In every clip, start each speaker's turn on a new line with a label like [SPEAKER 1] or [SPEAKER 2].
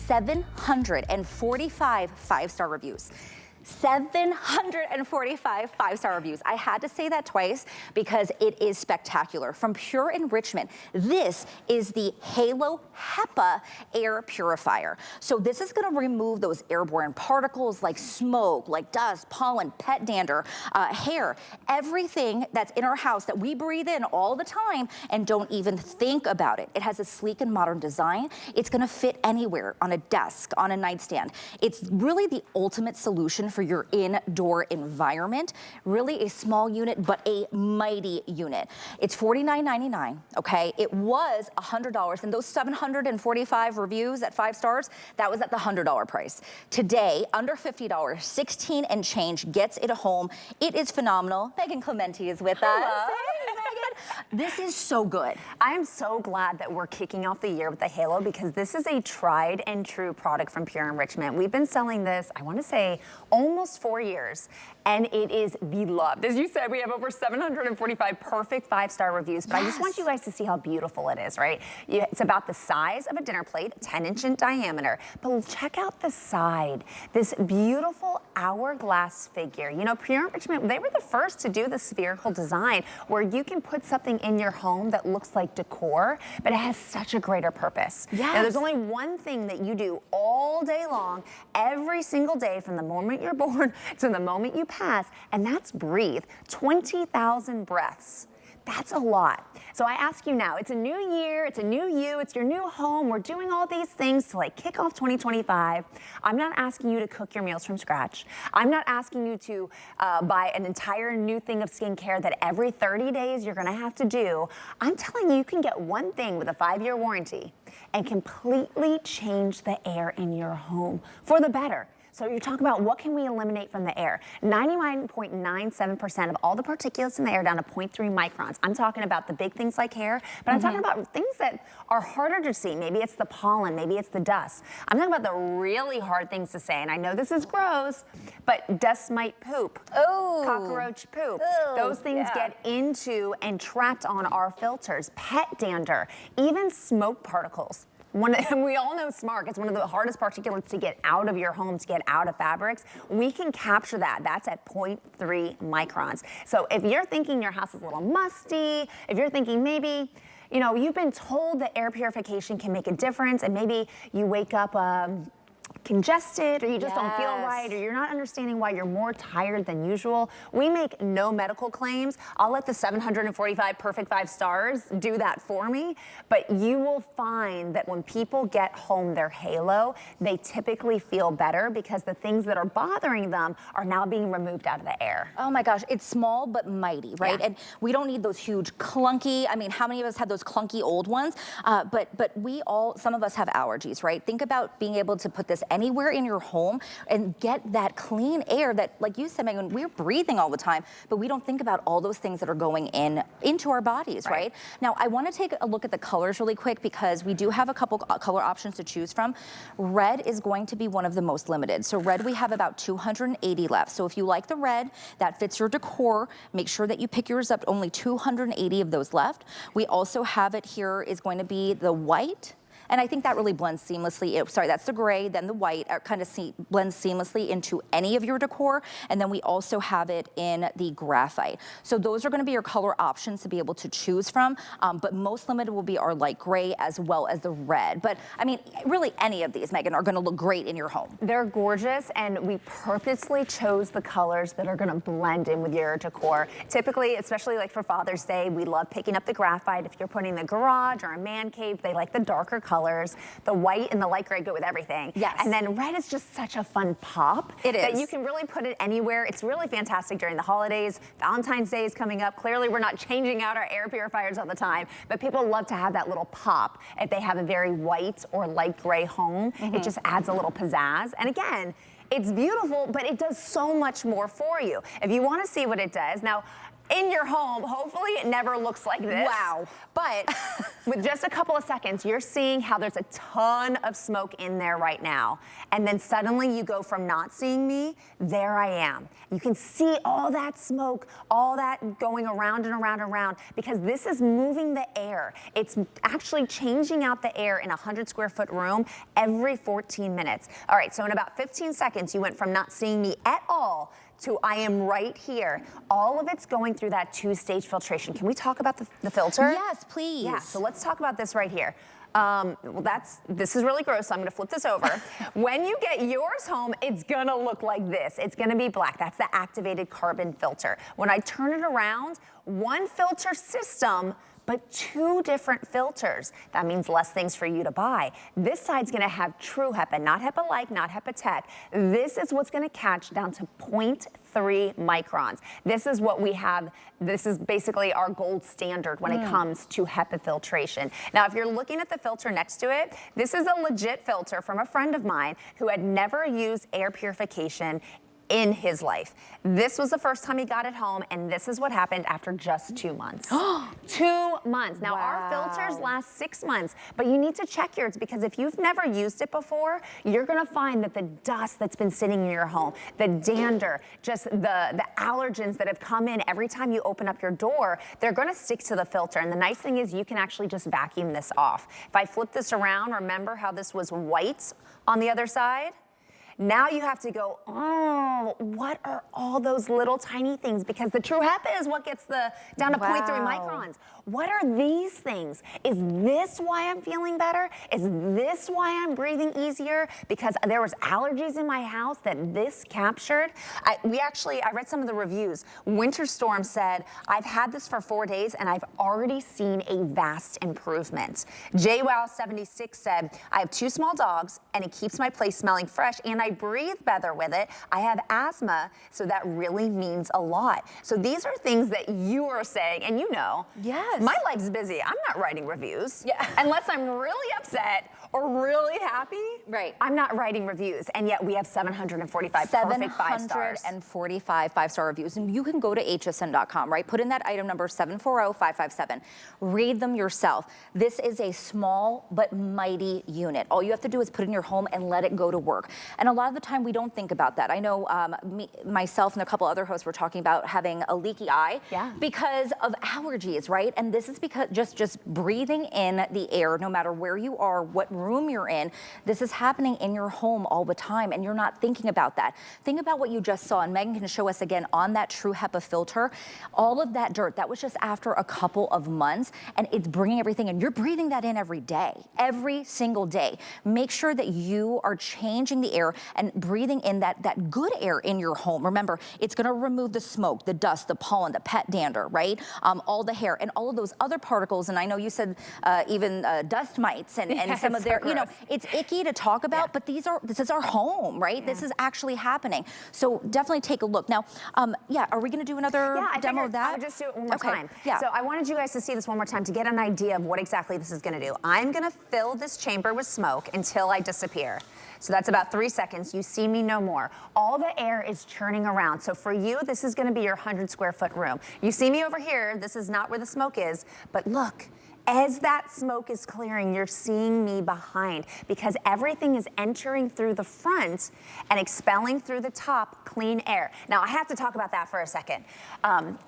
[SPEAKER 1] 745 five-star reviews. 745 five-star reviews. I had to say that twice because it is spectacular. From Pure Enrichment, this is the Halo HEPA air purifier. So this is gonna remove those airborne particles like smoke, like dust, pollen, pet dander, hair, everything that's in our house that we breathe in all the time and don't even think about it. It has a sleek and modern design. It's gonna fit anywhere, on a desk, on a nightstand. It's really the ultimate solution for your indoor environment. Really a small unit, but a mighty unit. It's $49.99, okay? It was $100, and those 745 reviews at 5 stars, that was at the $100 price. Today, under $50, 16 and change gets it home. It is phenomenal. Megan Clementi is with us. Hey, Megan. This is so good.
[SPEAKER 2] I am so glad that we're kicking off the year with the Halo because this is a tried and true product from Pure Enrichment. We've been selling this, I want to say, almost 4 years, and it is beloved. As you said, we have over 745 perfect 5-star reviews, but yes. I just want you guys to see how beautiful it is, right? It's about the size of a dinner plate, 10-inch in diameter, but check out the side, this beautiful hourglass figure. You know, Pure Enrichment, they were the first to do the spherical design where you can put something in your home that looks like decor, but it has such a greater purpose.
[SPEAKER 1] Yes.
[SPEAKER 2] Now, there's only one thing that you do all day long, every single day, from the moment you're born to the moment you pass, and that's breathe. 20,000 breaths. That's a lot. So I ask you now, it's a new year, it's a new you, it's your new home. We're doing all these things to like kick off 2025. I'm not asking you to cook your meals from scratch. I'm not asking you to buy an entire new thing of skincare that every 30 days you're gonna have to do. I'm telling you, you can get one thing with a 5-year warranty and completely change the air in your home for the better. So you're talking about what can we eliminate from the air? 99.97% of all the particulates in the air down to 0.3 microns. I'm talking about the big things like hair, but I'm talking about things that are harder to see. Maybe it's the pollen, maybe it's the dust. I'm talking about the really hard things to say, and I know this is gross, but dust mite poop, cockroach poop. Those things get into and trapped on our filters, pet dander, even smoke particles. We all know smog, it's one of the hardest particulates to get out of your home, to get out of fabrics. We can capture that. That's at 0.3 microns. So if you're thinking your house is a little musty, if you're thinking maybe, you know, you've been told that air purification can make a difference, and maybe you wake up congested, or you just don't feel right, or you're not understanding why you're more tired than usual. We make no medical claims. I'll let the 745 perfect 5 stars do that for me, but you will find that when people get home their Halo, they typically feel better because the things that are bothering them are now being removed out of the air.
[SPEAKER 1] Oh my gosh, it's small but mighty, right?
[SPEAKER 2] Yeah.
[SPEAKER 1] And we don't need those huge clunky, I mean, how many of us had those clunky old ones? But some of us have allergies, right? Think about being able to put this anywhere in your home and get that clean air that, like you said, Megan, we're breathing all the time, but we don't think about all those things that are going into our bodies, right? Now, I want to take a look at the colors really quick because we do have a couple color options to choose from. Red is going to be one of the most limited. So red, we have about 280 left. So if you like the red, that fits your decor, make sure that you pick yours up, only 280 of those left. We also have it here is going to be the white. And I think that really blends seamlessly. Sorry, that's the gray, then the white kind of blends seamlessly into any of your decor. And then we also have it in the graphite. So those are gonna be your color options to be able to choose from. But most limited will be our light gray as well as the red. But I mean, really any of these, Megan, are gonna look great in your home.
[SPEAKER 2] They're gorgeous, and we purposely chose the colors that are gonna blend in with your decor. Typically, especially like for Father's Day, we love picking up the graphite. If you're putting the garage or a man cave, they like the darker colors. The white and the light gray go with everything.
[SPEAKER 1] Yes.
[SPEAKER 2] And then red is just such a fun pop.
[SPEAKER 1] It is.
[SPEAKER 2] That you can really put it anywhere. It's really fantastic during the holidays. Valentine's Day is coming up. Clearly, we're not changing out our air purifiers all the time, but people love to have that little pop if they have a very white or light gray home. It just adds a little pizzazz. And again, it's beautiful, but it does so much more for you. If you want to see what it does, now, in your home. Hopefully it never looks like this.
[SPEAKER 1] Wow.
[SPEAKER 2] But with just a couple of seconds, you're seeing how there's a ton of smoke in there right now. And then suddenly you go from not seeing me, there I am. You can see all that smoke, all that going around and around and around, because this is moving the air. It's actually changing out the air in a 100 square foot room every 14 minutes. All right, so in about 15 seconds, you went from not seeing me at all to I am right here. All of it's going through that 2-stage filtration. Can we talk about the filter?
[SPEAKER 1] Yes, please.
[SPEAKER 2] Yeah, so let's talk about this right here. Well, this is really gross, so I'm gonna flip this over. When you get yours home, it's gonna look like this. It's gonna be black. That's the activated carbon filter. When I turn it around, one filter system, but 2 different filters. That means less things for you to buy. This side's gonna have True HEPA, not HEPA-like, not HEPA-tech. This is what's gonna catch down to 0.3 microns. This is what we have. This is basically our gold standard when it comes to HEPA filtration. Now, if you're looking at the filter next to it, this is a legit filter from a friend of mine who had never used air purification in his life. This was the first time he got it home, and this is what happened after just 2 months. 2 months. Now, our filters last 6 months, but you need to check yours, because if you've never used it before, you're gonna find that the dust that's been sitting in your home, the dander, just the allergens that have come in every time you open up your door, they're gonna stick to the filter. And the nice thing is you can actually just vacuum this off. If I flip this around, remember how this was white on the other side? Now you have to go, oh, what are all those little tiny things? Because the True HEPA is what gets down to 0.3 microns. What are these things? Is this why I'm feeling better? Is this why I'm breathing easier? Because there was allergies in my house that this captured. I read some of the reviews. Winter Storm said, I've had this for 4 days and I've already seen a vast improvement. JWoww76 said, I have 2 small dogs and it keeps my place smelling fresh, and I breathe better with it. I have asthma, so that really means a lot. So these are things that you are saying, and you know.
[SPEAKER 1] Yes.
[SPEAKER 2] My life's busy. I'm not writing reviews.
[SPEAKER 1] Yeah.
[SPEAKER 2] Unless I'm really upset or really happy.
[SPEAKER 1] Right.
[SPEAKER 2] I'm not writing reviews, and yet we have 745 perfect 5 stars.
[SPEAKER 1] 745 5-star reviews. And you can go to hsn.com, right? Put in that item number 740557. Read them yourself. This is a small but mighty unit. All you have to do is put it in your home and let it go to work. And a lot of the time we don't think about that. I know myself and a couple other hosts were talking about having a leaky eye because of allergies, right? And this is because just breathing in the air, no matter where you are, what room you're in, this is happening in your home all the time, and you're not thinking about that. Think about what you just saw, and Megan can show us again on that True HEPA filter. All of that dirt, that was just after a couple of months, and it's bringing everything in. You're breathing that in every day, every single day. Make sure that you are changing the air and breathing in that good air in your home. Remember, it's gonna remove the smoke, the dust, the pollen, the pet dander, right? All the hair and all of those other particles. And I know you said even dust mites and some of their, you know, it's icky to talk about, but this is our home, right? This is actually happening. So definitely take a look. Now, are we gonna do another demo of that?
[SPEAKER 2] I would just do it one more time.
[SPEAKER 1] Yeah.
[SPEAKER 2] So I wanted you guys to see this one more time to get an idea of what exactly this is gonna do. I'm gonna fill this chamber with smoke until I disappear. So that's about 3 seconds. You see me no more. All the air is churning around. So for you, this is gonna be your 100 square foot room. You see me over here. This is not where the smoke is, but look. As that smoke is clearing, you're seeing me behind, because everything is entering through the front and expelling through the top clean air. Now, I have to talk about that for a second.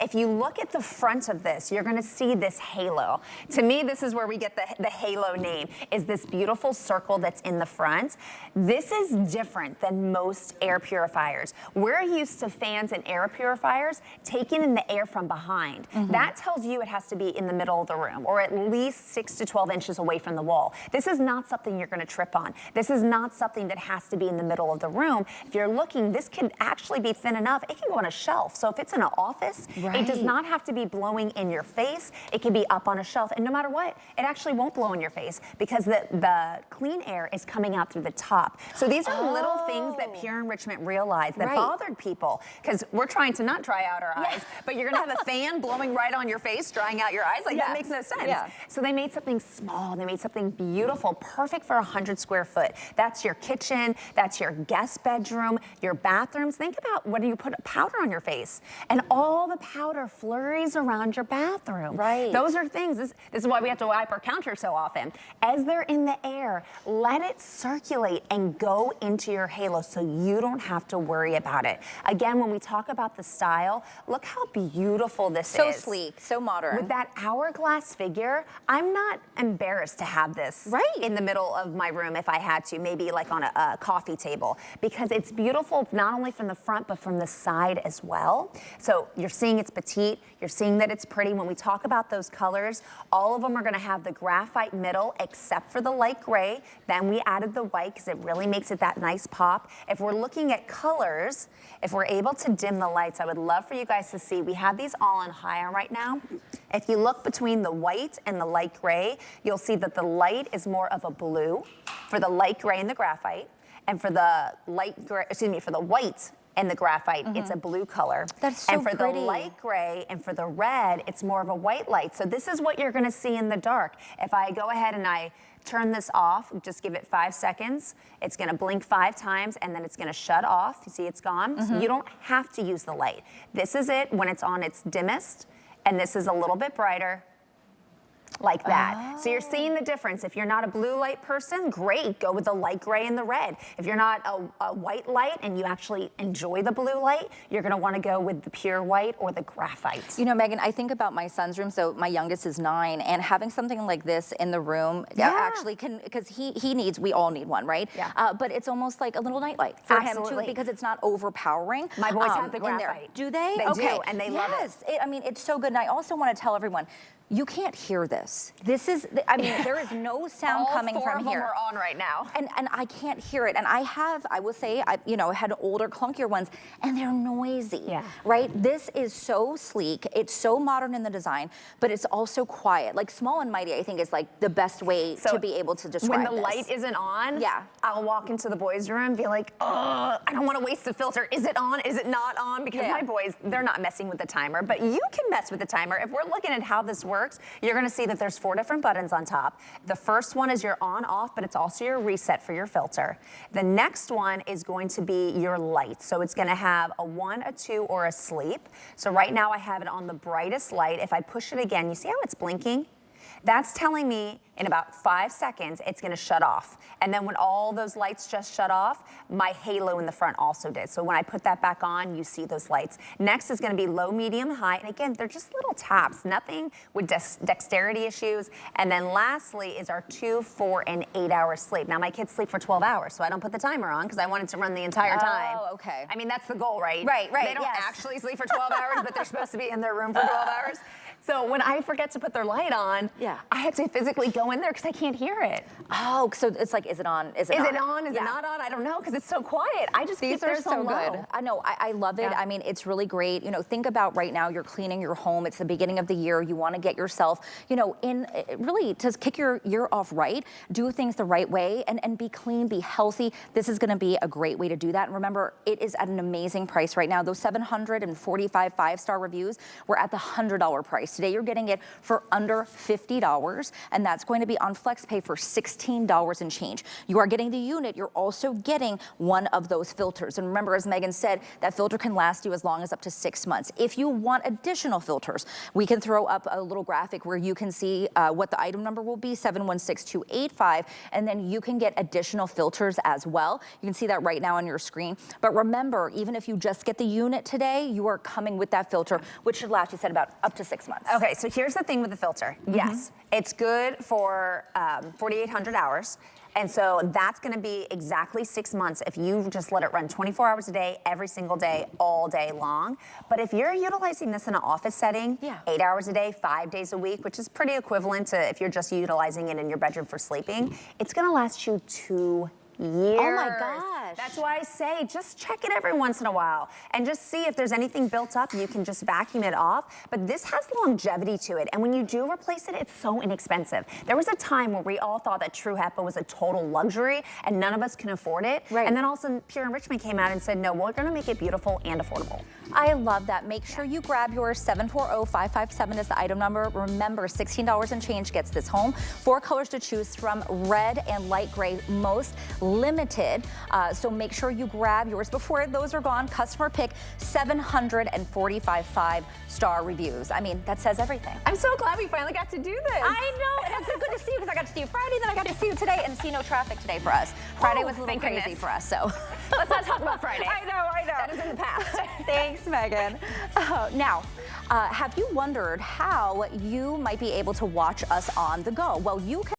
[SPEAKER 2] If you look at the front of this, you're gonna see this halo. To me, this is where we get the halo name, is this beautiful circle that's in the front. This is different than most air purifiers. We're used to fans and air purifiers taking in the air from behind. That tells you it has to be in the middle of the room, or at least 6 to 12 inches away from the wall. This is not something you're gonna trip on. This is not something that has to be in the middle of the room. If you're looking, this could actually be thin enough. It can go on a shelf. So if it's in an office, it does not have to be blowing in your face. It can be up on a shelf. And no matter what, it actually won't blow in your face, because the clean air is coming out through the top. So these are little things that Pure Enrichment realized that bothered people, because we're trying to not dry out our eyes, but you're gonna have a fan blowing right on your face, drying out your eyes. Like, that makes no sense. So they made something small, they made something beautiful, perfect for 100 square foot. That's your kitchen, that's your guest bedroom, your bathrooms. Think about when you put powder on your face and all the powder flurries around your bathroom.
[SPEAKER 1] Right.
[SPEAKER 2] Those are things, this is why we have to wipe our counter so often. As they're in the air, let it circulate and go into your halo so you don't have to worry about it. Again, when we talk about the style, look how beautiful this is.
[SPEAKER 1] So sleek, so modern.
[SPEAKER 2] With that hourglass figure, I'm not embarrassed to have this in the middle of my room if I had to, maybe like on a coffee table, because it's beautiful not only from the front but from the side as well. So you're seeing it's petite, you're seeing that it's pretty. When we talk about those colors, all of them are gonna have the graphite middle except for the light gray. Then we added the white because it really makes it that nice pop. If we're looking at colors, if we're able to dim the lights, I would love for you guys to see, we have these all on high right now. If you look between the white and the light gray, you'll see that the light is more of a blue for the light gray and the graphite, and for the light gray, excuse me, for the white and the graphite, it's a blue color.
[SPEAKER 1] That's so
[SPEAKER 2] And for
[SPEAKER 1] pretty.
[SPEAKER 2] the light gray and for the red, it's more of a white light. So this is what you're gonna see in the dark. If I go ahead and I turn this off, just give it 5 seconds, it's gonna blink 5 times and then it's gonna shut off. You see it's gone? So you don't have to use the light. This is it when it's on its dimmest, and this is a little bit brighter, like that. So you're seeing the difference. If you're not a blue light person, great, go with the light gray and the red. If you're not a white light and you actually enjoy the blue light, you're gonna wanna go with the pure white or the graphite.
[SPEAKER 1] You know, Megan, I think about my son's room. So my youngest is 9, and having something like this in the room actually can, because he needs, we all need one, right?
[SPEAKER 2] Yeah.
[SPEAKER 1] But it's almost like a little nightlight for him too,
[SPEAKER 2] Absolutely.
[SPEAKER 1] because it's not overpowering.
[SPEAKER 2] My boys have the
[SPEAKER 1] in there.
[SPEAKER 2] graphite.
[SPEAKER 1] Do they?
[SPEAKER 2] They
[SPEAKER 1] Okay.
[SPEAKER 2] do, and they love it.
[SPEAKER 1] Yes, I mean, it's so good. And I also want to tell everyone, you can't hear this. This is, I mean, there is no sound coming from here.
[SPEAKER 2] All 4 of them are on right now.
[SPEAKER 1] And I can't hear it. And I will say, you know, had older, clunkier ones, and they're noisy, right? This is so sleek. It's so modern in the design, but it's also quiet. Like Small and Mighty, I think, is like the best way to be able to describe
[SPEAKER 2] When the
[SPEAKER 1] this.
[SPEAKER 2] light isn't on,
[SPEAKER 1] Yeah.
[SPEAKER 2] I'll walk into the boys' room and be like, oh, I don't want to waste the filter. Is it on? Is it not on? Because my boys, they're not messing with the timer, but you can mess with the timer. If we're looking at how this works, you're going to see that there's 4 different buttons on top. The first one is your on off, but it's also your reset for your filter. The next one is going to be your light. So it's going to have a 1, a 2, or a sleep. So right now I have it on the brightest light. If I push it again, you see how it's blinking? That's telling me in about 5 seconds, it's gonna shut off. And then when all those lights just shut off, my halo in the front also did. So when I put that back on, you see those lights. Next is gonna be low, medium, high. And again, they're just little taps, nothing with dexterity issues. And then lastly is our 2, 4, and 8 hour sleep. Now my kids sleep for 12 hours, so I don't put the timer on because I want it to run the entire time.
[SPEAKER 1] Oh, okay.
[SPEAKER 2] I mean, that's the goal, right?
[SPEAKER 1] Right,
[SPEAKER 2] They don't actually sleep for 12 hours, but they're supposed to be in their room for 12 hours. So when I forget to put their light on, I have to physically go in there because I can't hear it.
[SPEAKER 1] Oh, so it's like, is it on? Is it
[SPEAKER 2] Is
[SPEAKER 1] not?
[SPEAKER 2] it on? Is it not on? I don't know because it's so quiet. I just keep theirs so low.
[SPEAKER 1] Good. I know, I love it. I mean, it's really great. You know, think about right now, you're cleaning your home. It's the beginning of the year. You want to get yourself, you know, in really to kick your year off right, do things the right way and be clean, be healthy. This is going to be a great way to do that. And remember, it is at an amazing price right now. Those 745 5-star reviews were at the $100 price. Today, you're getting it for under $50, and that's going to be on FlexPay for $16 and change. You are getting the unit. You're also getting one of those filters. And remember, as Megan said, that filter can last you as long as up to 6 months. If you want additional filters, we can throw up a little graphic where you can see what the item number will be, 716285, and then you can get additional filters as well. You can see that right now on your screen. But remember, even if you just get the unit today, you are coming with that filter, which should last, you said, about up to 6 months.
[SPEAKER 2] Okay, so here's the thing with the filter. Yes, it's good for 4,800 hours. And so that's gonna be exactly 6 months if you just let it run 24 hours a day, every single day, all day long. But if you're utilizing this in an office setting, 8 hours a day, 5 days a week, which is pretty equivalent to if you're just utilizing it in your bedroom for sleeping, it's gonna last you 2 years.
[SPEAKER 1] Oh my gosh.
[SPEAKER 2] That's why I say just check it every once in a while and just see if there's anything built up. You can just vacuum it off. But this has longevity to it. And when you do replace it, it's so inexpensive. There was a time where we all thought that True HEPA was a total luxury and none of us can afford it.
[SPEAKER 1] Right.
[SPEAKER 2] And then all of a sudden Pure Enrichment came out and said, no, we're gonna make it beautiful and affordable.
[SPEAKER 1] I love that. Make sure you grab yours. 740557 is the item number. Remember, $16 and change gets this home. 4 colors to choose from, red and light gray, most limited. So make sure you grab yours before those are gone. Customer pick, 745 5-star reviews. I mean, that says everything.
[SPEAKER 2] I'm so glad we finally got to do this.
[SPEAKER 1] I know, and it's so good to see you because I got to see you Friday, then I got to see you today, and see no traffic today for us. Friday was a little crazy for us, so.
[SPEAKER 2] Let's not talk about Friday.
[SPEAKER 1] I know.
[SPEAKER 2] That is in the past.
[SPEAKER 1] Thanks, Megan. Now, have you wondered how you might be able to watch us on the go? Well, you can